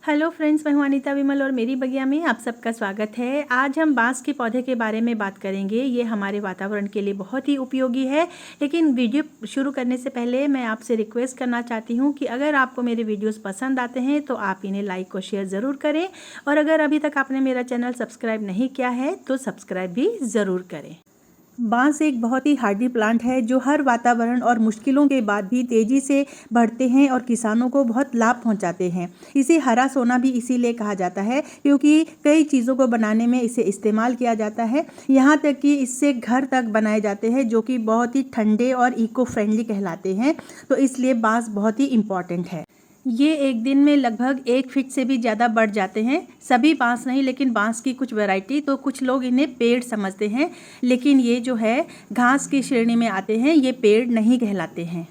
Hello friends, मैं हूं अनीता विमल और मेरी बगिया में आप सबका स्वागत है। आज हम बांस के पौधे के बारे में बात करेंगे। ये हमारे वातावरण के लिए बहुत ही उपयोगी है। लेकिन वीडियो शुरू करने से पहले मैं आपसे रिक्वेस्ट करना चाहती हूं कि अगर आपको मेरे वीडियोस पसंद आते हैं तो आप इन्हें लाइक और शेयर ज़रूर करें, और अगर अभी तक आपने मेरा चैनल सब्सक्राइब नहीं किया है तो सब्सक्राइब भी ज़रूर करें। बांस एक बहुत ही हार्डी प्लांट है जो हर वातावरण और मुश्किलों के बाद भी तेज़ी से बढ़ते हैं और किसानों को बहुत लाभ पहुंचाते हैं। इसे हरा सोना भी इसीलिए कहा जाता है क्योंकि कई चीज़ों को बनाने में इसे इस्तेमाल किया जाता है। यहाँ तक कि इससे घर तक बनाए जाते हैं जो कि बहुत ही ठंडे और इको फ्रेंडली कहलाते हैं। तो इसलिए बांस बहुत ही इम्पॉर्टेंट है। ये एक दिन में लगभग 1 फीट से भी ज़्यादा बढ़ जाते हैं। सभी बांस नहीं, लेकिन बांस की कुछ वैरायटी, तो कुछ लोग इन्हें पेड़ समझते हैं, लेकिन ये जो है घास की श्रेणी में आते हैं, ये पेड़ नहीं कहलाते हैं।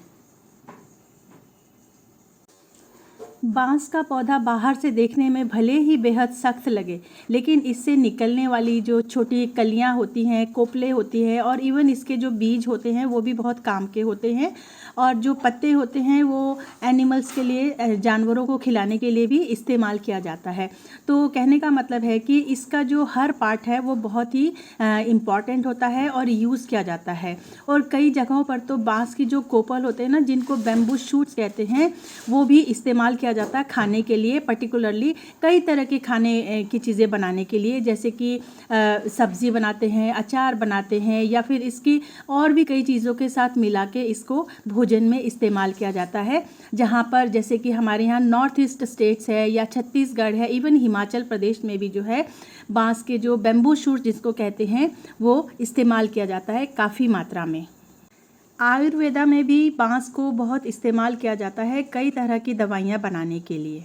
बांस का पौधा बाहर से देखने में भले ही बेहद सख्त लगे, लेकिन इससे निकलने वाली जो छोटी कलियां होती हैं, कोपले होती है, और इवन इसके जो बीज होते हैं वो भी बहुत काम के होते हैं। और जो पत्ते होते हैं वो एनिमल्स के लिए, जानवरों को खिलाने के लिए भी इस्तेमाल किया जाता है। तो कहने का मतलब है कि इसका जो हर पार्ट है वो बहुत ही इम्पॉर्टेंट होता है और यूज़ किया जाता है। और कई जगहों पर तो बांस की जो कोपल होते हैं ना, जिनको बैम्बू शूट्स कहते हैं, वो भी इस्तेमाल किया जाता है खाने के लिए। पर्टिकुलरली कई तरह के खाने की चीज़ें बनाने के लिए, जैसे कि सब्ज़ी बनाते हैं, अचार बनाते हैं, या फिर इसकी और भी कई चीज़ों के साथ मिला के इसको भोजन में इस्तेमाल किया जाता है। जहाँ पर जैसे कि हमारे यहाँ नॉर्थ ईस्ट स्टेट्स है या छत्तीसगढ़ है, इवन हिमाचल प्रदेश में भी जो है बांस के जो बैम्बू शूट जिसको कहते हैं वो इस्तेमाल किया जाता है काफ़ी मात्रा में। आयुर्वेदा में भी बांस को बहुत इस्तेमाल किया जाता है कई तरह की दवाइयाँ बनाने के लिए।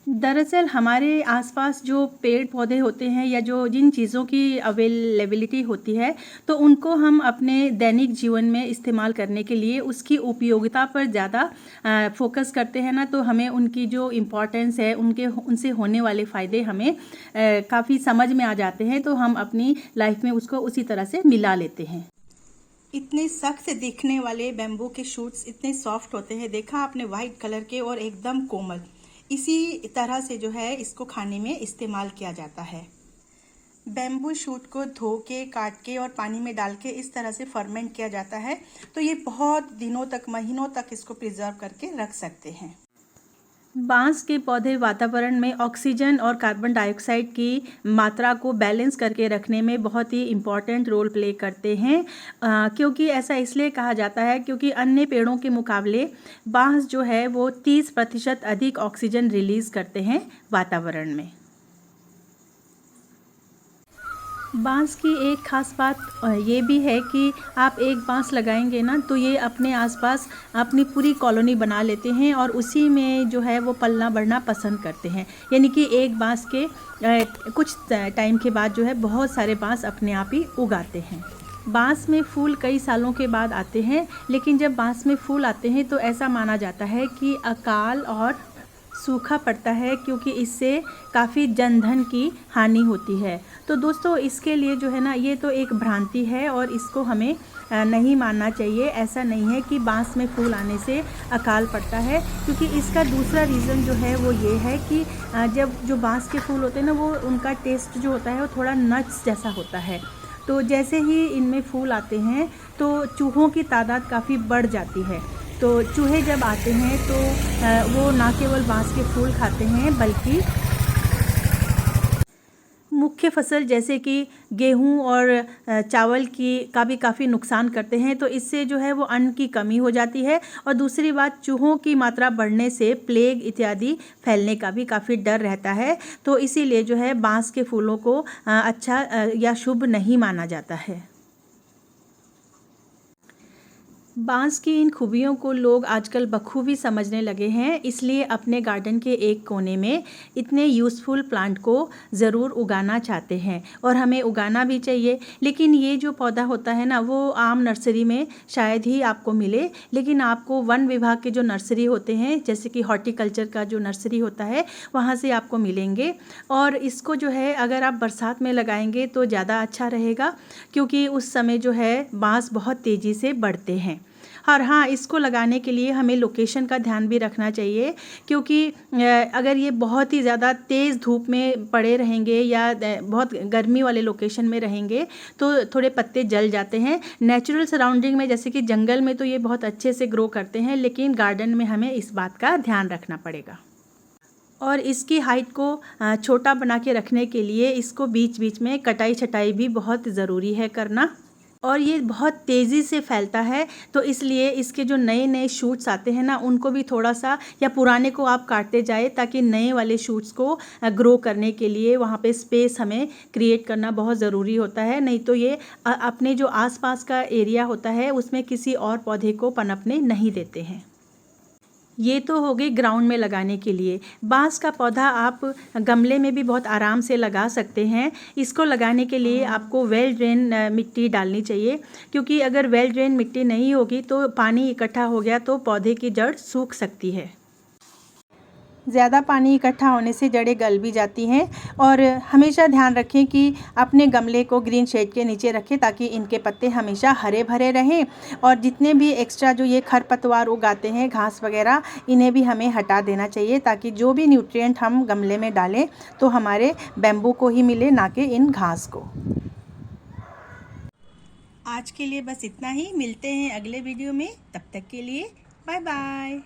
दरअसल हमारे आसपास जो पेड़ पौधे होते हैं या जो जिन चीज़ों की अवेलेबिलिटी होती है, तो उनको हम अपने दैनिक जीवन में इस्तेमाल करने के लिए उसकी उपयोगिता पर ज़्यादा फोकस करते हैं ना, तो हमें उनकी जो इम्पोर्टेंस है, उनसे होने वाले फ़ायदे हमें काफ़ी समझ में आ जाते हैं। तो हम अपनी लाइफ में उसको उसी तरह से मिला लेते हैं। इतने सख्त दिखने वाले बैम्बू के शूट्स इतने सॉफ्ट होते हैं, देखा आपने, वाइट कलर के और एकदम कोमल। इसी तरह से जो है इसको खाने में इस्तेमाल किया जाता है। बैम्बू शूट को धो के, काट के और पानी में डाल के इस तरह से फर्मेंट किया जाता है, तो ये बहुत दिनों तक, महीनों तक इसको प्रिजर्व करके रख सकते हैं। बांस के पौधे वातावरण में ऑक्सीजन और कार्बन डाइऑक्साइड की मात्रा को बैलेंस करके रखने में बहुत ही इम्पॉर्टेंट रोल प्ले करते हैं। क्योंकि ऐसा इसलिए कहा जाता है क्योंकि अन्य पेड़ों के मुकाबले बांस जो है वो 30% अधिक ऑक्सीजन रिलीज़ करते हैं वातावरण में। बांस की एक ख़ास बात ये भी है कि आप एक बांस लगाएंगे ना, तो ये अपने आसपास अपनी पूरी कॉलोनी बना लेते हैं और उसी में जो है वो पलना बढ़ना पसंद करते हैं। यानी कि एक बांस के कुछ टाइम के बाद जो है बहुत सारे बांस अपने आप ही उगाते हैं। बांस में फूल कई सालों के बाद आते हैं, लेकिन जब बांस में फूल आते हैं तो ऐसा माना जाता है कि अकाल और सूखा पड़ता है, क्योंकि इससे काफ़ी जनधन की हानि होती है। तो दोस्तों, इसके लिए जो है ना, ये तो एक भ्रांति है और इसको हमें नहीं मानना चाहिए। ऐसा नहीं है कि बांस में फूल आने से अकाल पड़ता है, क्योंकि इसका दूसरा रीज़न जो है वो ये है कि जब जो बांस के फूल होते हैं ना, वो उनका टेस्ट जो होता है वो थोड़ा नट्स जैसा होता है। तो जैसे ही इनमें फूल आते हैं तो चूहों की तादाद काफ़ी बढ़ जाती है। तो चूहे जब आते हैं तो वो ना केवल बांस के फूल खाते हैं, बल्कि मुख्य फसल जैसे कि गेहूं और चावल का भी काफ़ी नुकसान करते हैं। तो इससे जो है वो अन्न की कमी हो जाती है। और दूसरी बात, चूहों की मात्रा बढ़ने से प्लेग इत्यादि फैलने का भी काफ़ी डर रहता है। तो इसीलिए जो है बांस के फूलों को अच्छा या शुभ नहीं माना जाता है। बांस की इन खूबियों को लोग आजकल बखूबी समझने लगे हैं, इसलिए अपने गार्डन के एक कोने में इतने यूज़फुल प्लांट को ज़रूर उगाना चाहते हैं, और हमें उगाना भी चाहिए। लेकिन ये जो पौधा होता है ना, वो आम नर्सरी में शायद ही आपको मिले, लेकिन आपको वन विभाग के जो नर्सरी होते हैं, जैसे कि हॉर्टिकल्चर का जो नर्सरी होता है, वहाँ से आपको मिलेंगे। और इसको जो है अगर आप बरसात में लगाएंगे तो ज़्यादा अच्छा रहेगा, क्योंकि उस समय जो है बांस बहुत तेज़ी से बढ़ते हैं। और हाँ, इसको लगाने के लिए हमें लोकेशन का ध्यान भी रखना चाहिए, क्योंकि अगर ये बहुत ही ज़्यादा तेज़ धूप में पड़े रहेंगे या बहुत गर्मी वाले लोकेशन में रहेंगे तो थोड़े पत्ते जल जाते हैं। नेचुरल सराउंडिंग में जैसे कि जंगल में तो ये बहुत अच्छे से ग्रो करते हैं, लेकिन गार्डन में हमें इस बात का ध्यान रखना पड़ेगा। और इसकी हाइट को छोटा बना के रखने के लिए इसको बीच बीच में कटाई छटाई भी बहुत ज़रूरी है करना। और ये बहुत तेज़ी से फैलता है, तो इसलिए इसके जो नए नए शूट्स आते हैं ना, उनको भी थोड़ा सा या पुराने को आप काटते जाए, ताकि नए वाले शूट्स को ग्रो करने के लिए वहाँ पे स्पेस हमें क्रिएट करना बहुत ज़रूरी होता है। नहीं तो ये अपने जो आसपास का एरिया होता है उसमें किसी और पौधे को पनपने नहीं देते हैं। ये तो हो गई ग्राउंड में लगाने के लिए। बांस का पौधा आप गमले में भी बहुत आराम से लगा सकते हैं। इसको लगाने के लिए आपको वेल ड्रेन मिट्टी डालनी चाहिए, क्योंकि अगर वेल ड्रेन मिट्टी नहीं होगी तो पानी इकट्ठा हो गया तो पौधे की जड़ सूख सकती है। ज़्यादा पानी इकट्ठा होने से जड़ें गल भी जाती हैं। और हमेशा ध्यान रखें कि अपने गमले को ग्रीन शेड के नीचे रखें, ताकि इनके पत्ते हमेशा हरे भरे रहें। और जितने भी एक्स्ट्रा जो ये खरपतवार उगाते हैं, घास वगैरह, इन्हें भी हमें हटा देना चाहिए, ताकि जो भी न्यूट्रिएंट हम गमले में डालें तो हमारे बैम्बू को ही मिले, ना कि इन घास को। आज के लिए बस इतना ही। मिलते हैं अगले वीडियो में, तब तक के लिए बाय बाय।